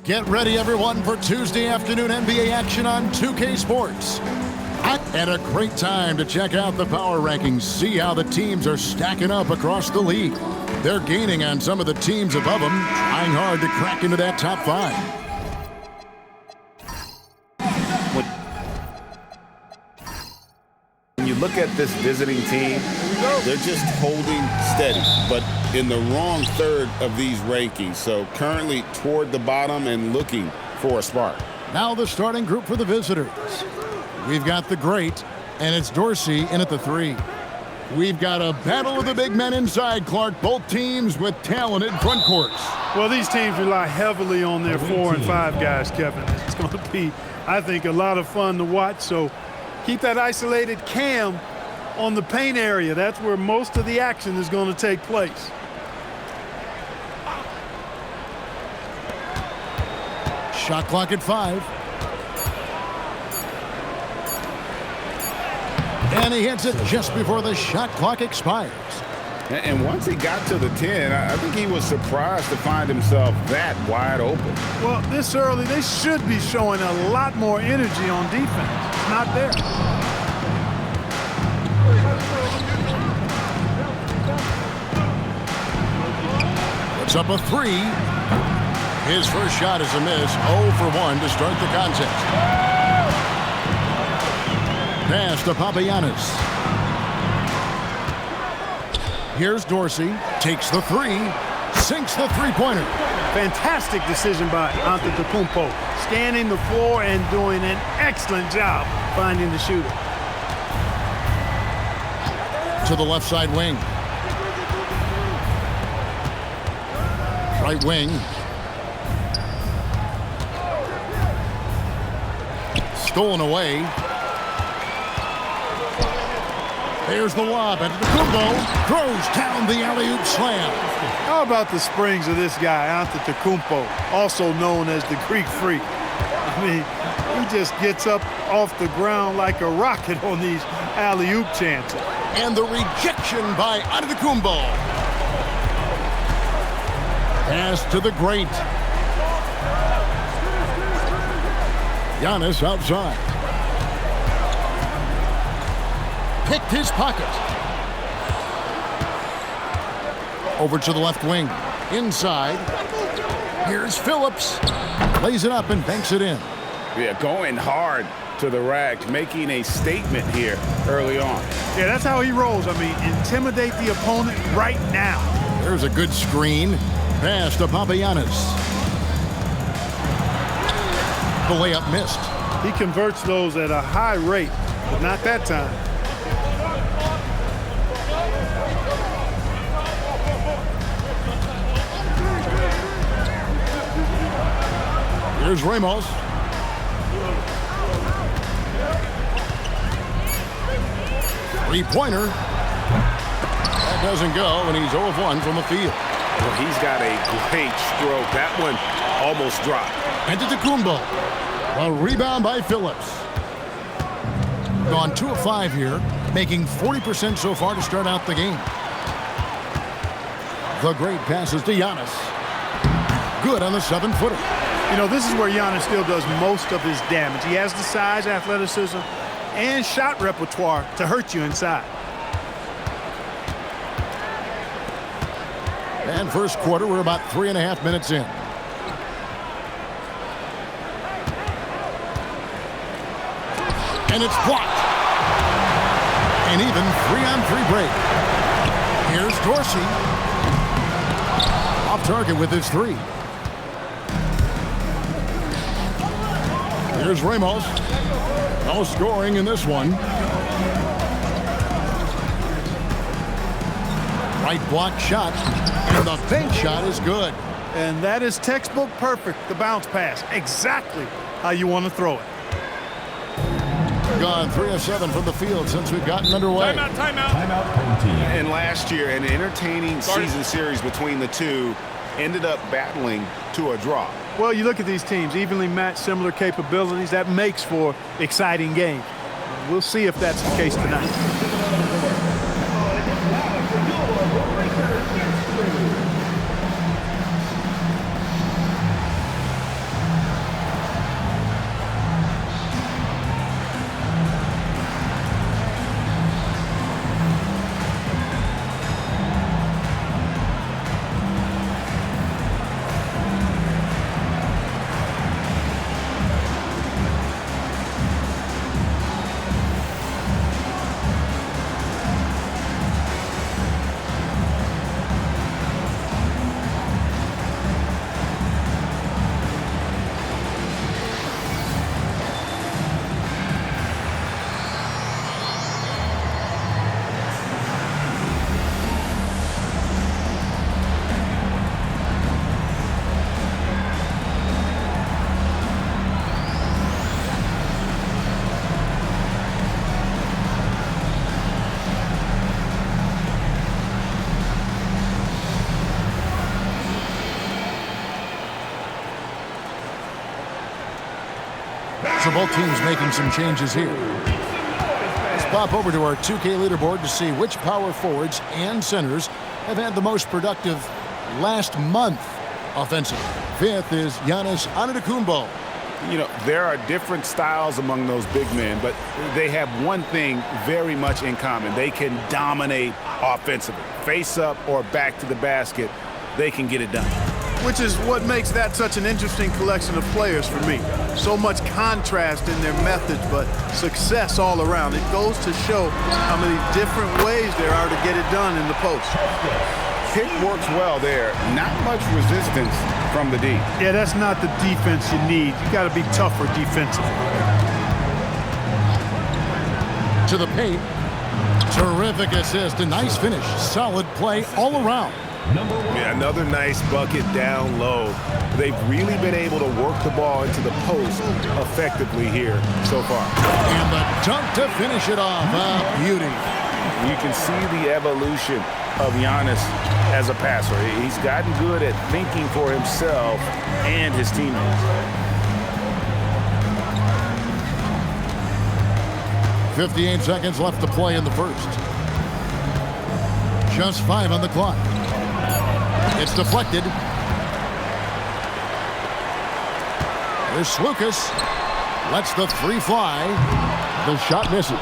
Get ready, everyone, for Tuesday afternoon NBA action on 2K Sports. And a great time to check out the power rankings, see how the teams are stacking up across the league. They're gaining on some of the teams above them, trying hard to crack into that top 5. When you look at this visiting team, they're just holding steady, but in the wrong third of these rankings. So currently toward the bottom and looking for a spark. Now the starting group for the visitors. We've got the great, and it's Dorsey in at the 3. We've got a battle of the big men inside, Clark. Both teams with talented front courts. Well, these teams rely heavily on their 4 and 5 guys, Kevin. It's going to be, I think, a lot of fun to watch. So keep that isolated cam on the paint area. That's where most of the action is going to take place. Shot clock at 5. And he hits it just before the shot clock expires. And once he got to the 10, I think he was surprised to find himself that wide open. Well, this early, they should be showing a lot more energy on defense. It's not there. Puts up a 3. His first shot is a miss. 0 for 1 to start the contest. Pass to Papagiannis. Here's Dorsey. Takes the 3. Sinks the three-pointer. Fantastic decision by Antetokounmpo. Scanning the floor and doing an excellent job finding the shooter. To the left side wing. Right wing. Stolen away. There's the lob, and Antetokounmpo throws down the alley-oop slam. How about the springs of this guy, Antetokounmpo, also known as the Greek Freak? I mean, he just gets up off the ground like a rocket on these alley-oop chances. And the rejection by Antetokounmpo. Pass to the great. Giannis outside. Picked his pocket. Over to the left wing. Inside. Here's Phillips. Lays it up and banks it in. Yeah, going hard to the rack, making a statement here early on. Yeah, that's how he rolls. I mean, intimidate the opponent right now. There's a good screen. Pass to Papagiannis. The layup missed. He converts those at a high rate, but not that time. Here's Ramos. Three-pointer. That doesn't go, and he's 0 of 1 from the field. Well, he's got a great stroke. That one almost dropped. Antetokounmpo. A rebound by Phillips. Gone 2 of 5 here, making 40% so far to start out the game. The great passes to Giannis. Good on the 7-footer. You know, this is where Giannis still does most of his damage. He has the size, athleticism, and shot repertoire to hurt you inside. And first quarter, we're about 3.5 minutes in. And it's blocked. An even 3-on-3 break. Here's Dorsey. Off target with his 3. Here's Ramos. No scoring in this one. Right block shot. And the bank shot is good. And that is textbook perfect, the bounce pass. Exactly how you want to throw it. Gone 3 of 7 from the field since we've gotten underway. Timeout. And last year, an entertaining season series between the two ended up battling to a draw. Well, you look at these teams, evenly matched, similar capabilities. That makes for exciting games. We'll see if that's the case tonight. both teams making some changes here. Let's pop over to our 2K leaderboard to see which power forwards and centers have had the most productive last month offensively. Fifth is Giannis Antetokounmpo. You know, there are different styles among those big men, but they have one thing very much in common. They can dominate offensively. Face up or back to the basket, they can get it done. Which is what makes that such an interesting collection of players for me. So much contrast in their methods, but success all around. It goes to show how many different ways there are to get it done in the post. Pick works well there. Not much resistance from the D. Yeah, that's not the defense you need. You got to be tougher defensively. To the paint. Terrific assist. A nice finish. Solid play all around. Yeah, another nice bucket down low. They've really been able to work the ball into the post effectively here so far. And the dunk to finish it off. A beauty. You can see the evolution of Giannis as a passer. He's gotten good at thinking for himself and his teammates. 58 seconds left to play in the first. Just 5 on the clock. It's deflected. There's Lucas. Lets the three fly. The shot misses.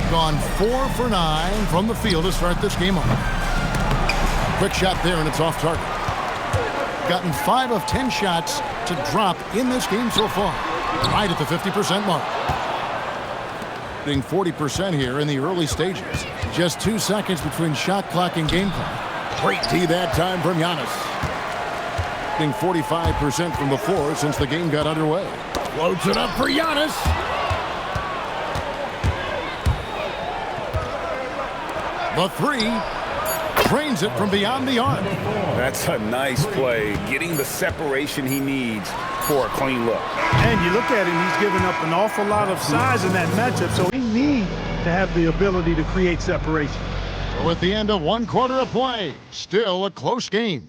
Gone 4 for 9 from the field to start this game off. Quick shot there, and it's off target. Gotten 5 of 10 shots to drop in this game so far. Right at the 50% mark. Hitting 40% here in the early stages. Just 2 seconds between shot clock and game clock. Great D that time from Giannis. Hitting 45% from the floor since the game got underway. Floats it up for Giannis. The three. Drains it from beyond the arc. That's a nice play. Getting the separation he needs for a clean look. And you look at him, he's given up an awful lot of size in that matchup, so he needs to have the ability to create separation. So at the end of 1 quarter of play, still a close game.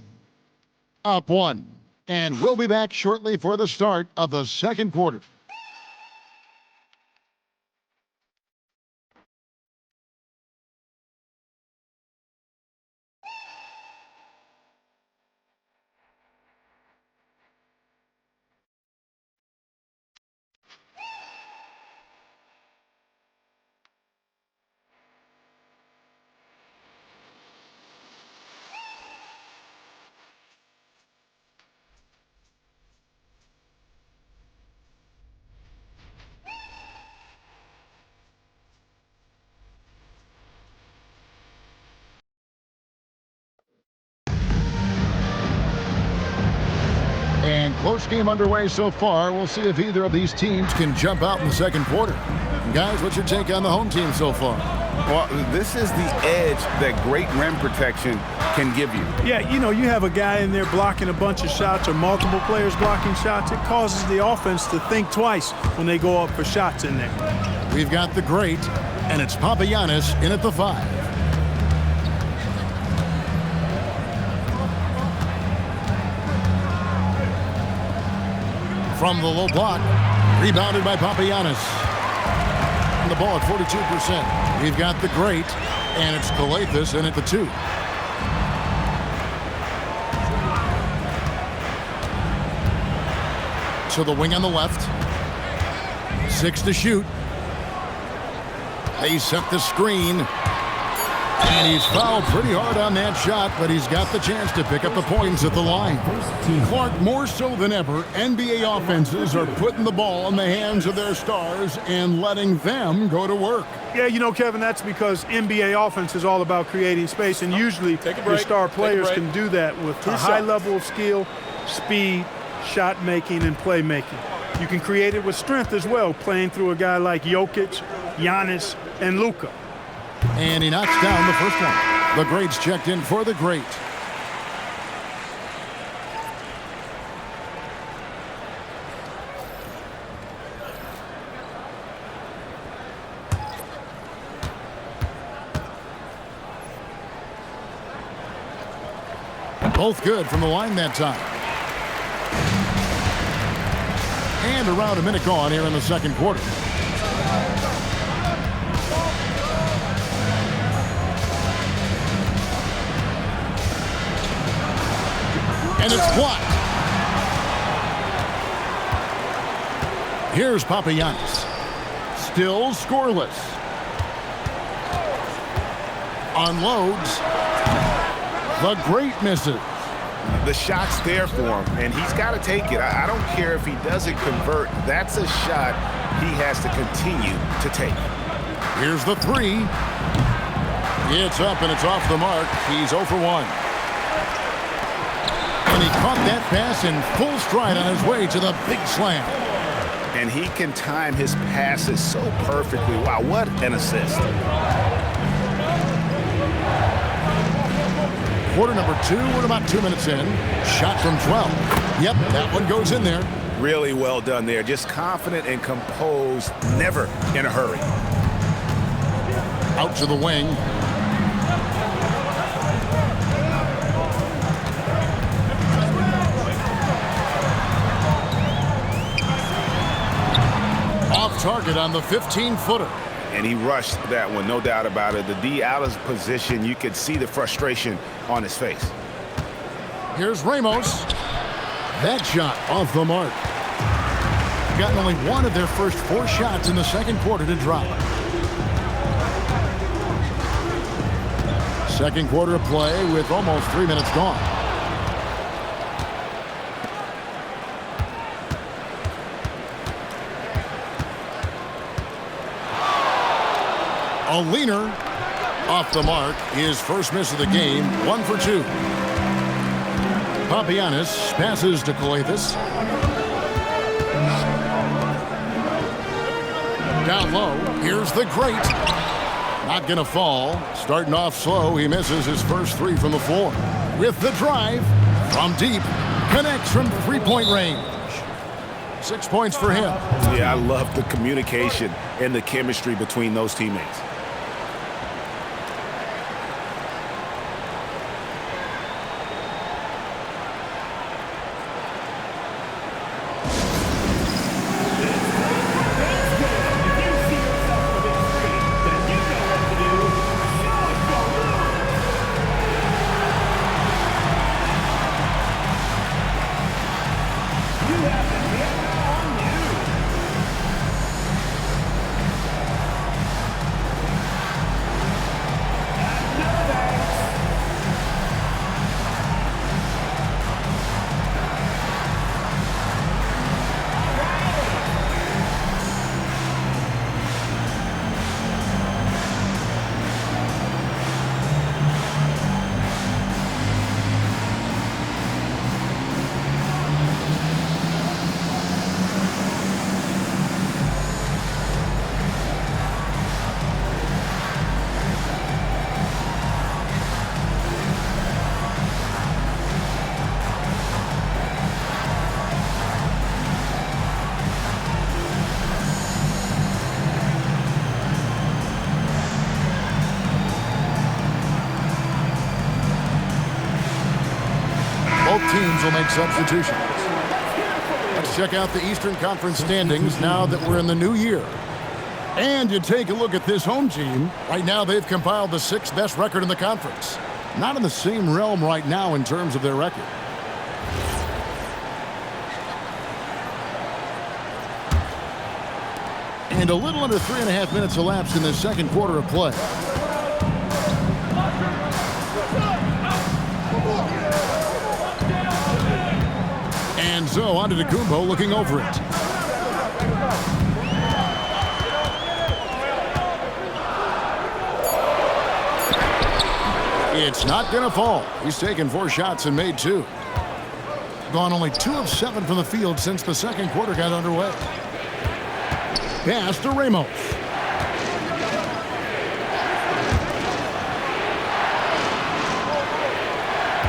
Up 1. And we'll be back shortly for the start of the second quarter. And close game underway so far. We'll see if either of these teams can jump out in the second quarter. Guys, what's your take on the home team so far? Well, this is the edge that great rim protection can give you. Yeah, you know, you have a guy in there blocking a bunch of shots or multiple players blocking shots. It causes the offense to think twice when they go up for shots in there. We've got the great, and it's Giannis in at the 5. From the low block, rebounded by Giannis. The ball at 42%. We've got the great, and it's Calathis in at the 2. To the wing on the left. 6 to shoot. They set the screen. And he's fouled pretty hard on that shot, but he's got the chance to pick up the points at the line. Clark, more so than ever, NBA offenses are putting the ball in the hands of their stars and letting them go to work. Yeah, you know, Kevin, that's because NBA offense is all about creating space, and usually your star players can do that with a high level of skill, speed, shot making, and playmaking. You can create it with strength as well, playing through a guy like Jokic, Giannis, and Luka. And he knocks down the first one. The greats checked in for the great. Both good from the line that time. And around a minute gone here in the second quarter. And it's blocked. Here's Papagiannis. Still scoreless. Unloads. The great misses. The shot's there for him, and he's got to take it. I don't care if he doesn't convert. That's a shot he has to continue to take. Here's the three. It's up, and it's off the mark. He's 0 for 1. And he caught that pass in full stride on his way to the big slam. And he can time his passes so perfectly. Wow, what an assist. Quarter number 2, we're about 2 minutes in. Shot from 12. Yep, that one goes in there. Really well done there. Just confident and composed, never in a hurry. Out to the wing. Off target on the 15-footer. And he rushed that one, no doubt about it. The D out of position, you could see the frustration on his face. Here's Ramos. That shot off the mark. Gotten only one of their first 4 shots in the second quarter to drop. Second quarter of play with almost 3 minutes gone. A leaner off the mark. His first miss of the game, 1 for 2. Papagiannis passes to Calathes. Down low, here's the great. Not gonna fall. Starting off slow, he misses his first 3 from the floor. With the drive, from deep, connects from 3-point range. 6 points for him. Yeah, I love the communication and the chemistry between those teammates. Both teams will make substitutions. Let's check out the Eastern Conference standings now that we're in the new year. And you take a look at this home team. Right now, they've compiled the 6th best record in the conference. Not in the same realm right now in terms of their record. And a little under 3.5 minutes elapsed in the second quarter of play. And so on to Antetokounmpo looking over it. It's not going to fall. He's taken 4 shots and made 2. Gone only 2 of 7 from the field since the second quarter got underway. Pass to Ramos.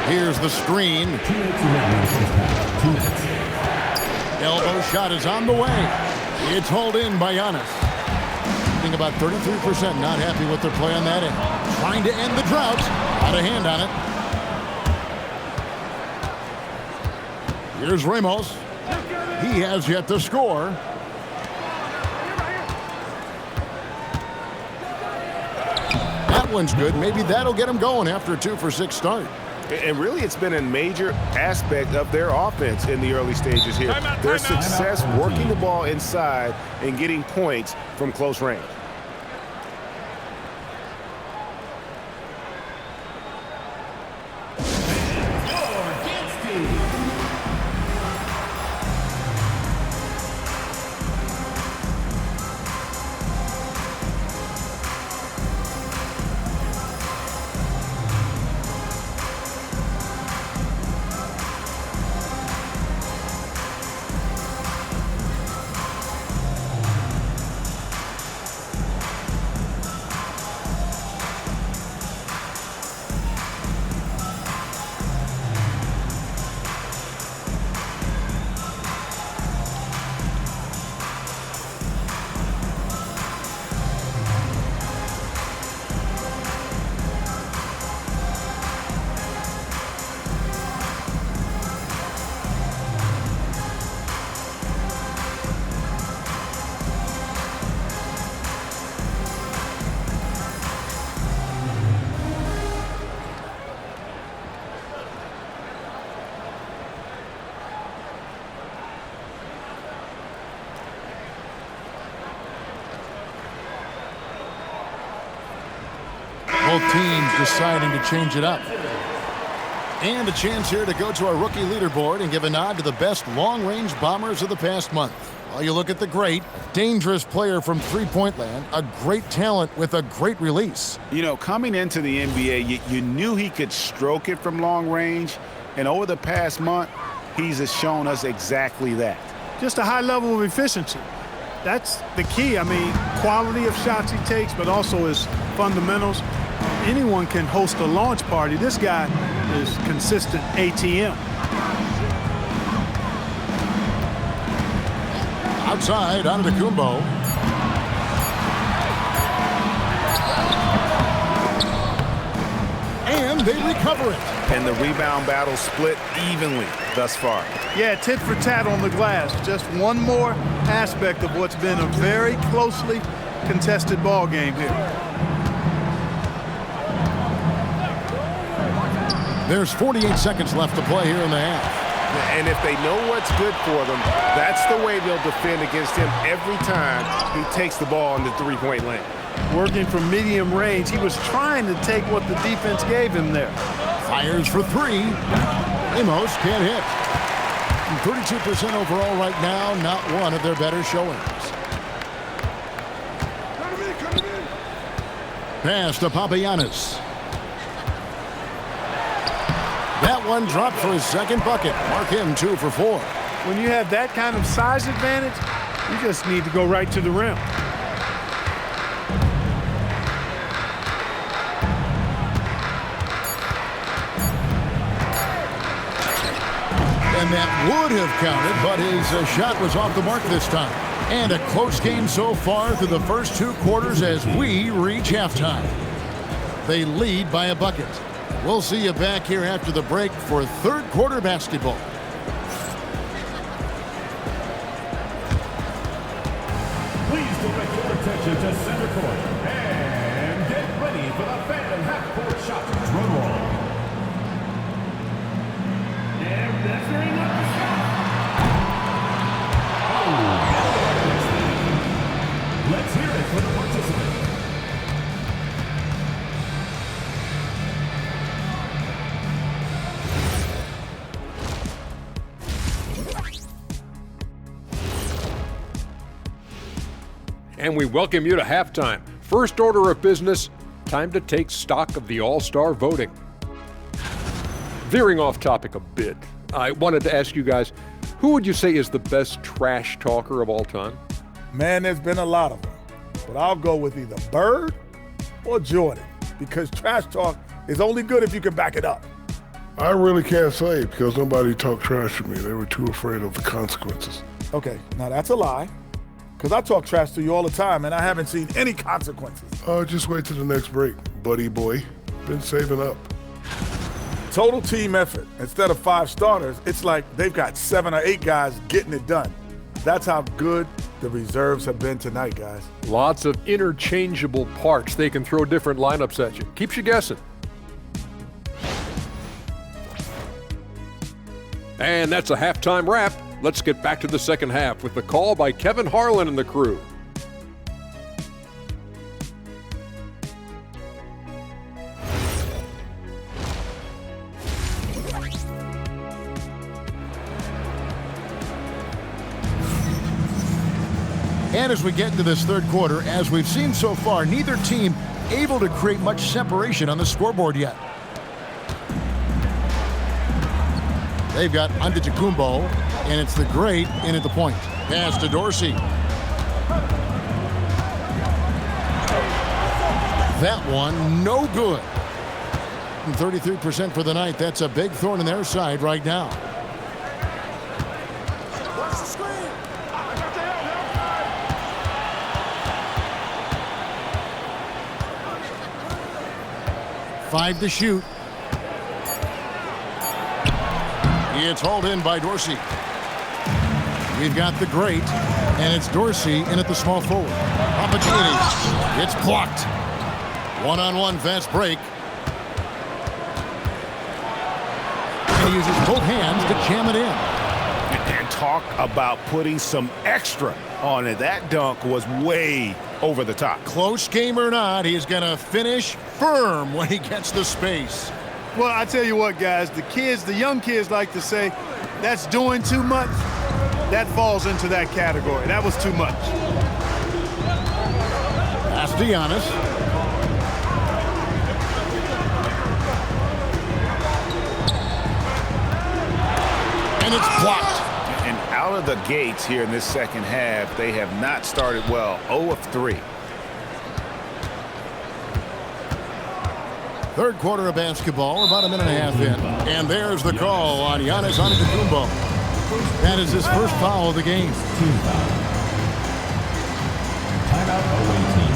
Here's the screen. Elbow shot is on the way. It's hauled in by Giannis. I think about 33% not happy with their play on that end. Trying to end the drought. Out of hand on it. Here's Ramos. He He has yet to score. That one's good. Maybe that'll get him going after a 2-for-6 start. And really, it's been a major aspect of their offense in the early stages here. Their success working the ball inside and getting points from close range. Both teams deciding to change it up. And a chance here to go to our rookie leaderboard and give a nod to the best long-range bombers of the past month. While you look at the great, dangerous player from three-point land, a great talent with a great release. You know, coming into the NBA, you knew he could stroke it from long range. And over the past month, he's shown us exactly that. Just a high level of efficiency. That's the key. I mean, quality of shots he takes, but also his fundamentals. Anyone can host a launch party. This guy is consistent ATM. Outside, Antetokounmpo. And they recover it. And the rebound battle split evenly thus far. Yeah, tit for tat on the glass. Just one more aspect of what's been a very closely contested ball game here. There's 48 seconds left to play here in the half. And if they know what's good for them, that's the way they'll defend against him every time he takes the ball in the three-point lane. Working from medium range, he was trying to take what the defense gave him there. Fires for three. Amos can't hit. 32% overall right now, not one of their better showings. Pass to Papagiannis. That one dropped for his second bucket. Mark him 2 for 4. When you have that kind of size advantage, you just need to go right to the rim. And that would have counted, but his shot was off the mark this time. And a close game so far through the first 2 quarters as we reach halftime. They lead by a bucket. We'll see you back here after the break for third quarter basketball. Please direct your attention to center court and get ready for the Phantom half-court shot drum roll. And measuring up the shot. Oh, let's hear it for the participant. And we welcome you to halftime. First order of business, time to take stock of the All-Star voting. Veering off topic a bit, I wanted to ask you guys, who would you say is the best trash talker of all time? Man, there's been a lot of them. But I'll go with either Bird or Jordan, because trash talk is only good if you can back it up. I really can't say because nobody talked trash to me. They were too afraid of the consequences. Okay, now that's a lie, because I talk trash to you all the time, and I haven't seen any consequences. Just wait till the next break, buddy boy. Been saving up. Total team effort. Instead of 5 starters, it's like they've got 7 or 8 guys getting it done. That's how good the reserves have been tonight, guys. Lots of interchangeable parts. They can throw different lineups at you. Keeps you guessing. And that's a halftime wrap. Let's get back to the second half with the call by Kevin Harlan and the crew. And as we get into this third quarter, as we've seen so far, neither team able to create much separation on the scoreboard yet. They've got Antetokounmpo, and it's the great in at the point. Pass to Dorsey. That one, no good. 33% for the night. That's a big thorn in their side right now. Five to shoot. It's hauled in by Dorsey. We've got the great, and it's Dorsey in at the small forward. Opportunity. It's blocked. One-on-one fast break. And he uses both hands to jam it in. And talk about putting some extra on it. That dunk was way over the top. Close game or not, he's going to finish firm when he gets the space. Well, I tell you what, guys, the young kids like to say, that's doing too much. That falls into that category. That was too much. Pass to Giannis. And it's blocked. And out of the gates here in this second half, they have not started well. 0 of 3. Third quarter of basketball, about a minute and a half in. And there's the call on Giannis Antetokounmpo. That is his first foul of the game. Timeout away team.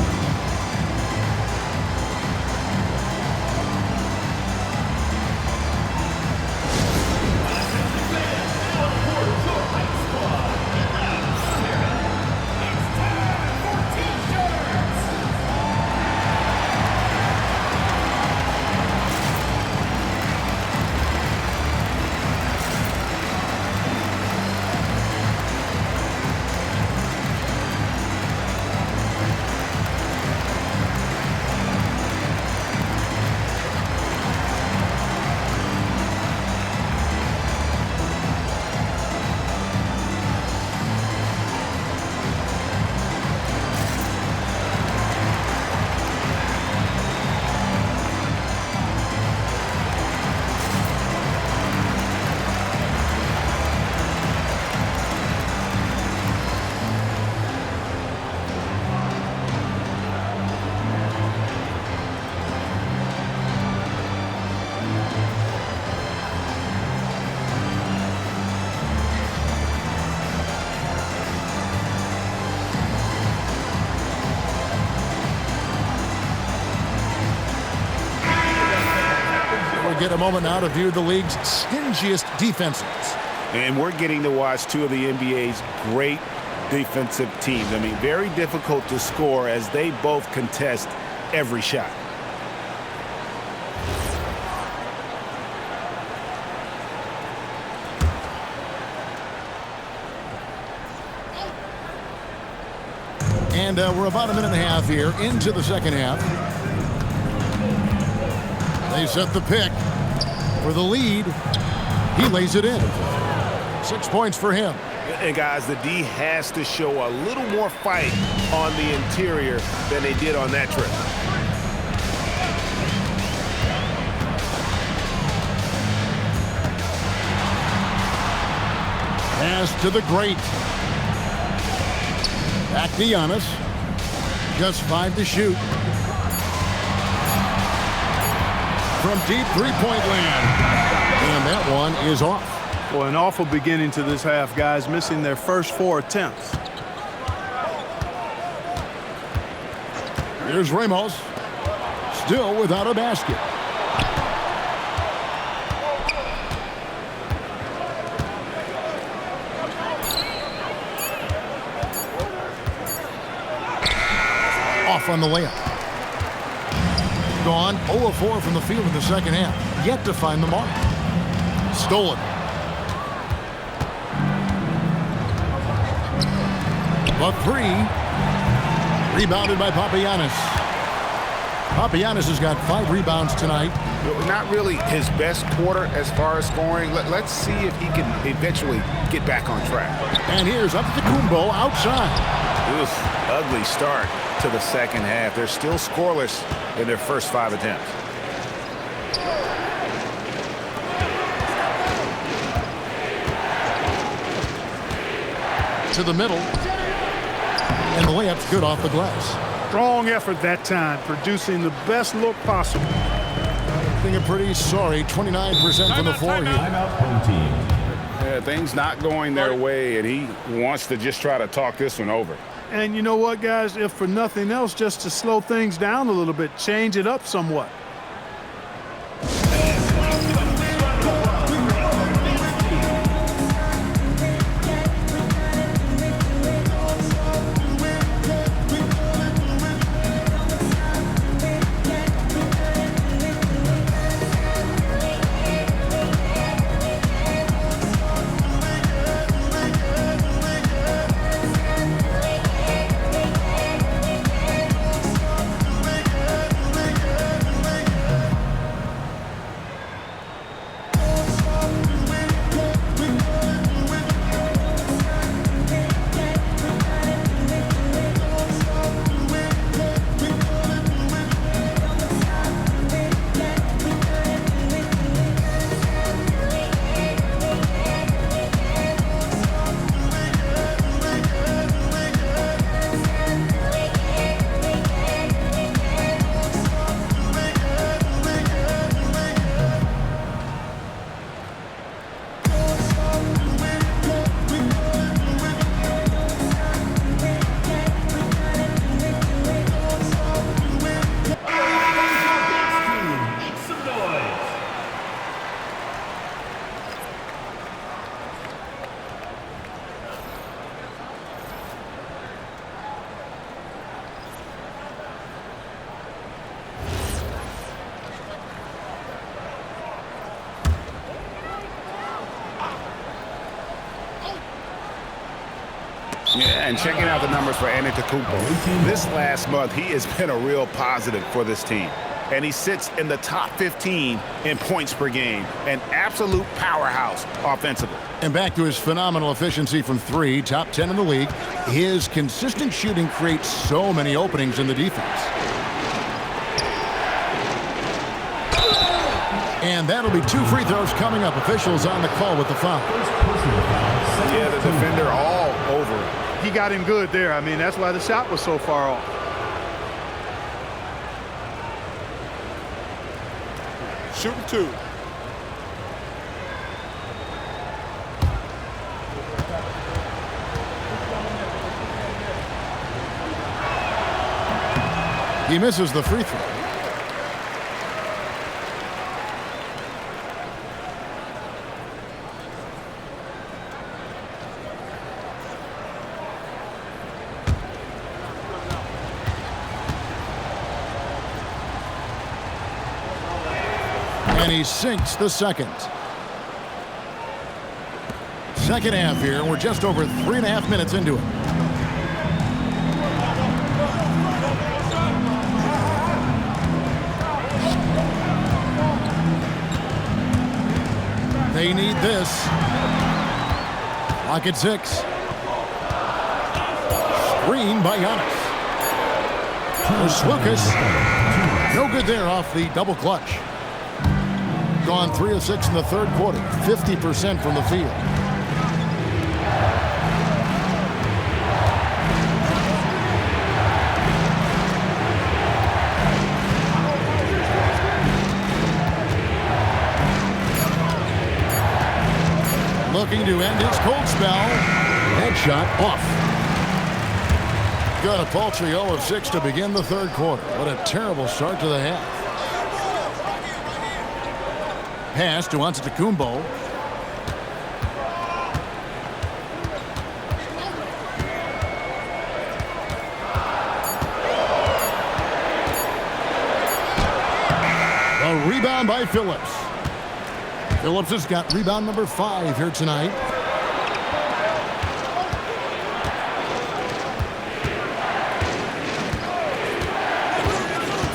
Get a moment now to view the league's stingiest defenses. And we're getting to watch two of the NBA's great defensive teams. I mean, very difficult to score as they both contest every shot. And we're about a minute and a half here into the second half. They set the pick for the lead. He lays it in. 6 points for him. And guys, the D has to show a little more fight on the interior than they did on that trip. Pass to the great. Back to Giannis. Just 5 to shoot. From deep three-point land. And that one is off. Well, an awful beginning to this half, guys, missing their first 4 attempts. Here's Ramos. Still without a basket. off on the layup. Gone 0 of 4 from the field in the second half. Yet to find the mark. Stolen. The three. Rebounded by Papagiannis. Papagiannis has got 5 rebounds tonight. Not really his best quarter as far as scoring. Let's see if he can eventually get back on track. And here's Antetokounmpo outside. It was an ugly start to the second half. They're still scoreless in their first 5 attempts. To the middle. And the layup's good off the glass. Strong effort that time, producing the best look possible. Being a pretty sorry 29% from the floor here. Timeout home team. Yeah, things not going their way, and he wants to just try to talk this one over. And you know what, guys? If for nothing else, just to slow things down a little bit, change it up somewhat. Yeah, and checking out the numbers for Antetokounmpo. This last month, he has been a real positive for this team. And he sits in the top 15 in points per game. An absolute powerhouse offensively. And back to his phenomenal efficiency from 3, top 10 in the league. His consistent shooting creates so many openings in the defense. And that'll be 2 free throws coming up. Officials on the call with the foul. Yeah, the defender all over it. He got him good there. I mean, that's why the shot was so far off. Shooting 2. He misses the free throw. And he sinks the second. Second half here. We're just over 3.5 minutes into it. They need this. Clock at 6. Screen by Giannis. Lucas. No good there off the double clutch. Gone 3 of 6 in the third quarter. 50% from the field. Looking to end his cold spell. Headshot off. Got a paltry 0 of 6 to begin the third quarter. What a terrible start to the half. Pass to Antetokounmpo. rebound by Phillips. Phillips has got rebound number 5 here tonight.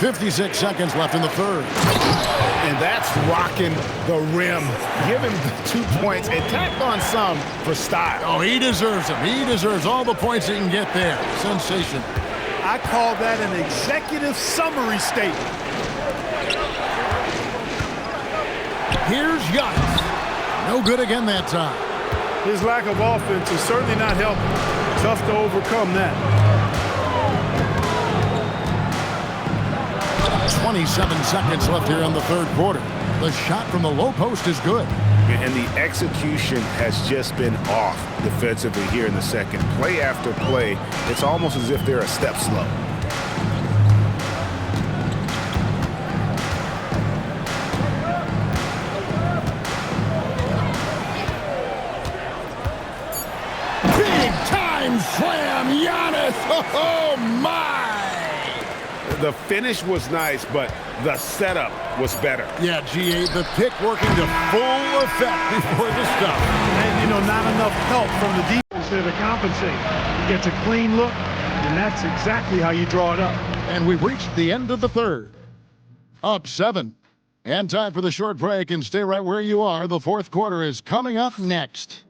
.56 seconds left in the third. And that's rocking the rim. Give him the 2 points and tack on some for style. Oh, he deserves them. He deserves all the points he can get there. Sensation. I call that an executive summary statement. Here's Giannis. No good again that time. His lack of offense is certainly not helping. Tough to overcome that. 27 seconds left here in the third quarter. The shot from the low post is good. And the execution has just been off defensively here in the second. Play after play, it's almost as if they're a step slow. Big time slam, Giannis. Oh, my. The finish was nice, but the setup was better. Yeah, G8, the pick working to full effect before the stop. And, you know, not enough help from the defense there to compensate. He gets a clean look, and that's exactly how you draw it up. And we've reached the end of the third. Up 7. And time for the short break, and stay right where you are. The fourth quarter is coming up next.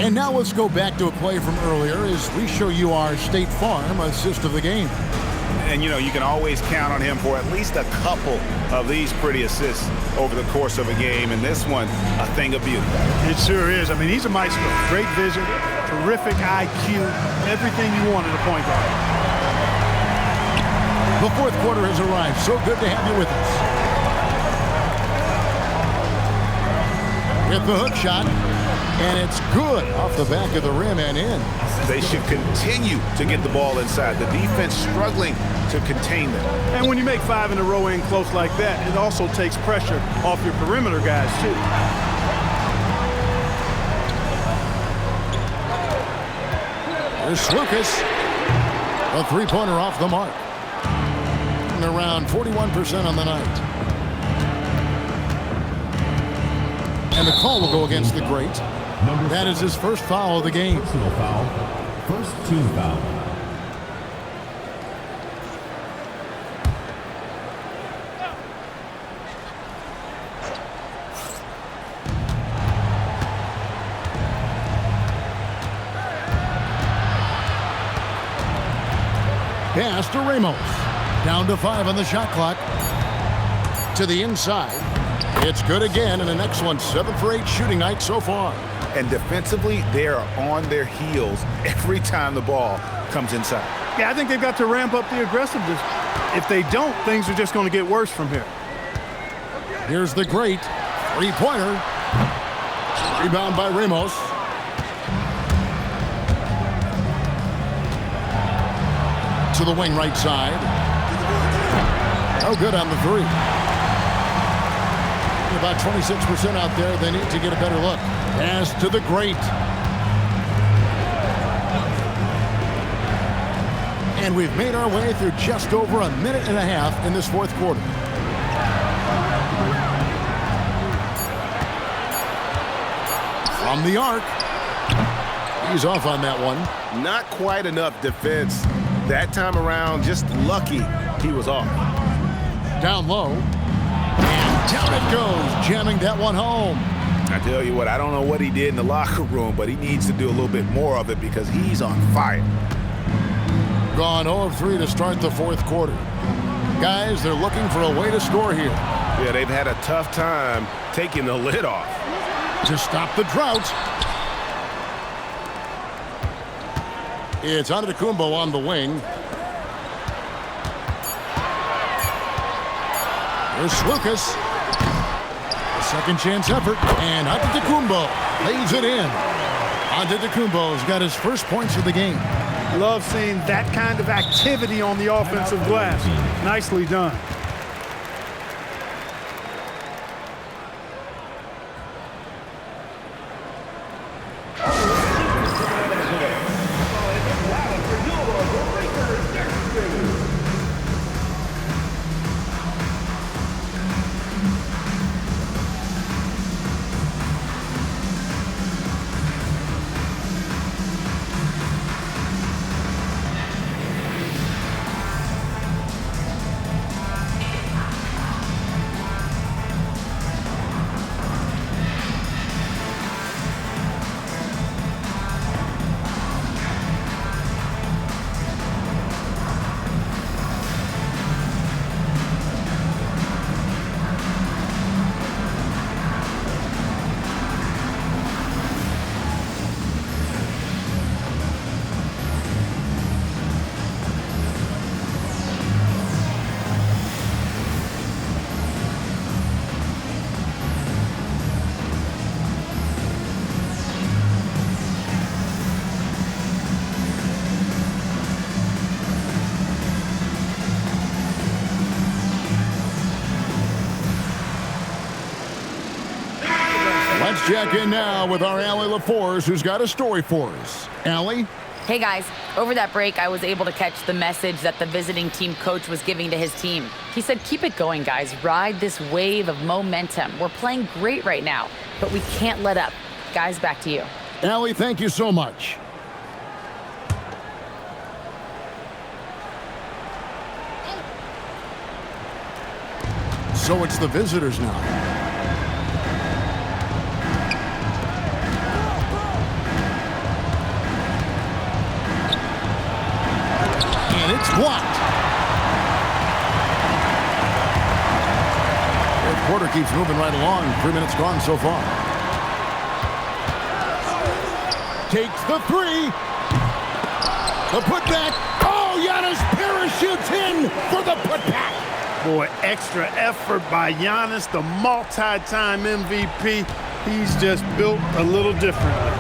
And now let's go back to a play from earlier as we show you our State Farm assist of the game. And, you know, you can always count on him for at least a couple of these pretty assists over the course of a game. And this one, a thing of beauty. It sure is. I mean, he's a maestro. Great vision, terrific IQ, everything you want in a point guard. The fourth quarter has arrived. So good to have you with us. Hit the hook shot. And it's good off the back of the rim and in. They should continue to get the ball inside. The defense struggling to contain them. And when you make 5 in a row in close like that, it also takes pressure off your perimeter guys, too. Here's Lucas. A three-pointer off the mark. And around 41% on the night. And the call will go against the great. That is his first foul of the game. Personal foul. First team foul. Pass to Ramos. Down to 5 on the shot clock. To the inside. It's good again, and an excellent 7 for 8 shooting night so far. And defensively, they are on their heels every time the ball comes inside. Yeah, I think they've got to ramp up the aggressiveness. If they don't, things are just going to get worse from here. Here's the great three-pointer. Rebound by Ramos. To the wing right side. No good on the three. About 26% out there. They need to get a better look. Pass to the great. And we've made our way through just over a minute and a half in this fourth quarter. From the arc. He's off on that one. Not quite enough defense. That time around, just lucky he was off. Down low. And down it goes, jamming that one home. I tell you what, I don't know what he did in the locker room, but he needs to do a little bit more of it because he's on fire. Gone 0 of 3 to start the fourth quarter. Guys, they're looking for a way to score here. Yeah, they've had a tough time taking the lid off. to stop the drought. It's Antetokounmpo on the wing. Here's Lucas. A second chance effort, and Antetokounmpo lays it in. Antetokounmpo's got his first points of the game. Love seeing that kind of activity on the offensive glass. Nicely done. Let's check in now with our Allie LaForce, who's got a story for us. Allie? Hey guys, over that break, I was able to catch the message that the visiting team coach was giving to his team. He said, keep it going, guys. Ride this wave of momentum. We're playing great right now, but we can't let up. Guys, back to you. Allie, thank you so much. So it's the visitors now. It's blocked. Fourth quarter keeps moving right along. 3 minutes gone so far. Takes the three. The putback. Oh, Giannis parachutes in for the putback. Boy, extra effort by Giannis, the multi-time MVP. He's just built a little differently.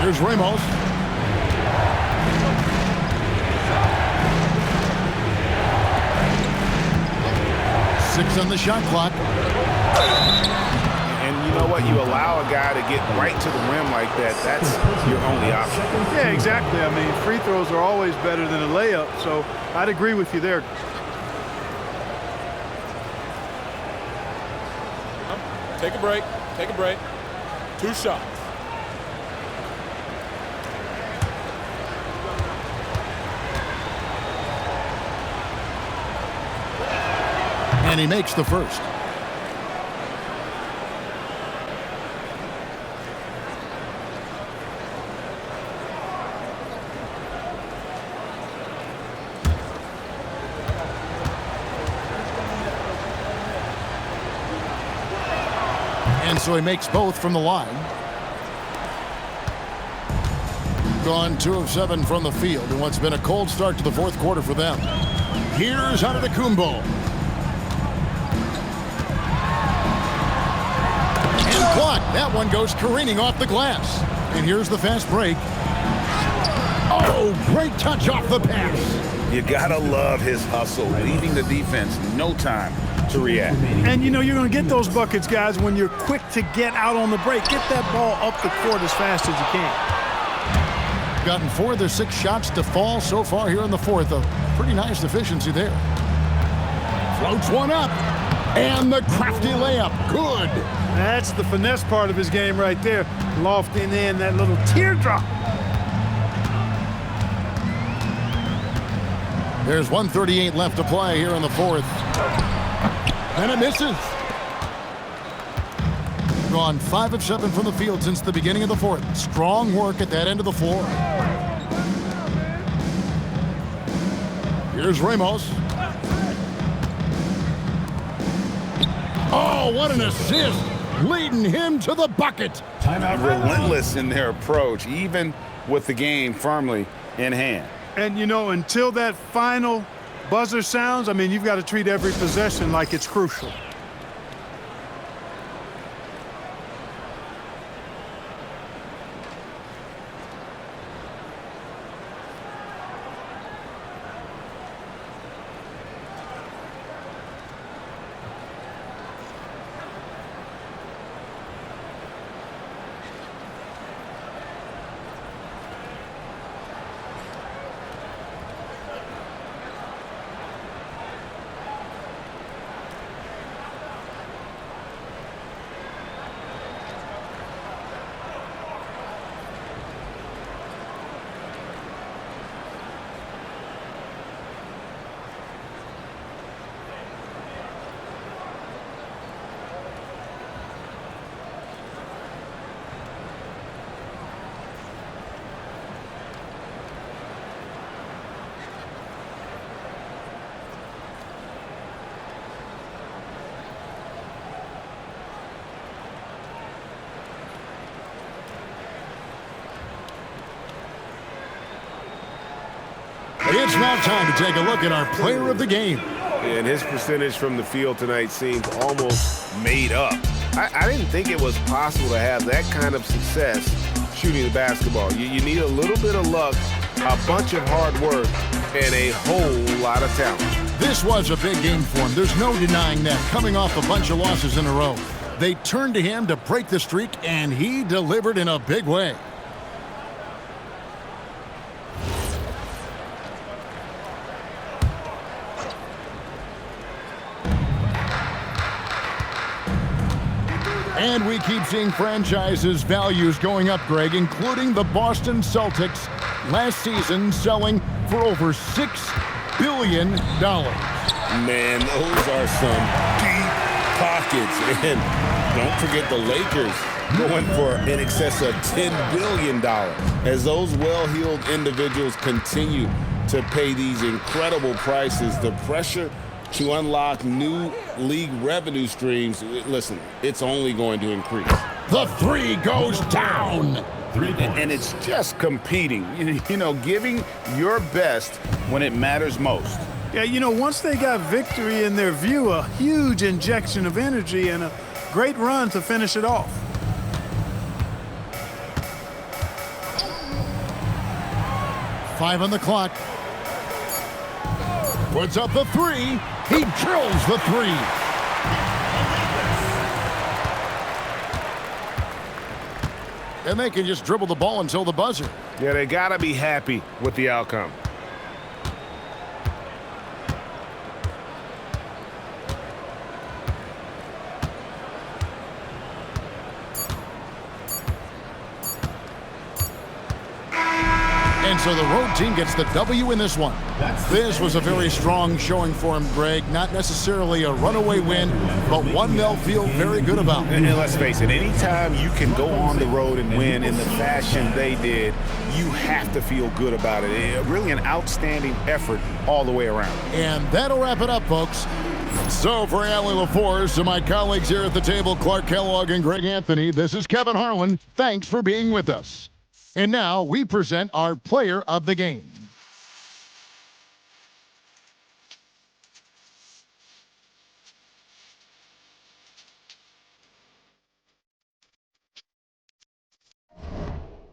Here's Ramos. Six on the shot clock. And you know what? You allow a guy to get right to the rim like that. That's your only option. Yeah, exactly. I mean, free throws are always better than a layup, so I'd agree with you there. Take a break. Take a break. 2 shots. And he makes the first. And so he makes both from the line. Gone 2 of 7 from the field in what's been a cold start to the fourth quarter for them. Here's Antetokounmpo. Block. That one goes careening off the glass. And here's the fast break. Oh, great touch off the pass. You gotta love his hustle, leaving the defense no time to react. And you know you're going to get those buckets, guys, when you're quick to get out on the break. Get that ball up the court as fast as you can. Gotten 4 of their 6 shots to fall so far here in the fourth. A pretty nice efficiency there. Floats one up. And the crafty layup. Good. That's the finesse part of his game right there. Lofting in that little teardrop. There's 1:38 left to play here in the fourth. And it misses. Gone 5 of 7 from the field since the beginning of the fourth. Strong work at that end of the floor. Here's Ramos. Oh, what an assist, leading him to the bucket. Relentless in their approach, even with the game firmly in hand. And, you know, until that final buzzer sounds, I mean, you've got to treat every possession like it's crucial. It's now time to take a look at our player of the game. And his percentage from the field tonight seems almost made up. I didn't think it was possible to have that kind of success shooting the basketball. You need a little bit of luck, a bunch of hard work, and a whole lot of talent. This was a big game for him. There's no denying that, coming off a bunch of losses in a row. They turned to him to break the streak, and he delivered in a big way. And we keep seeing franchises' values going up, Greg, including the Boston Celtics last season selling for over $6 billion. Man, those are some deep pockets. And don't forget the Lakers going for in excess of $10 billion. As those well-heeled individuals continue to pay these incredible prices, the pressure to unlock new league revenue streams, listen, it's only going to increase. The three goes down. And it's just competing, you know, giving your best when it matters most. Yeah, you know, once they got victory in their view, a huge injection of energy and a great run to finish it off. Five on the clock. Puts up the three. He drills the three. And they can just dribble the ball until the buzzer. Yeah, they got to be happy with the outcome. And so the road team gets the W in this one. This was a very strong showing for him, Greg. Not necessarily a runaway win, but one they'll feel very good about. And let's face it, anytime you can go on the road and win in the fashion they did, you have to feel good about it. Really an outstanding effort all the way around. And that'll wrap it up, folks. So for Allie LaForce and my colleagues here at the table, Clark Kellogg and Greg Anthony, this is Kevin Harlan. Thanks for being with us. And now we present our player of the game.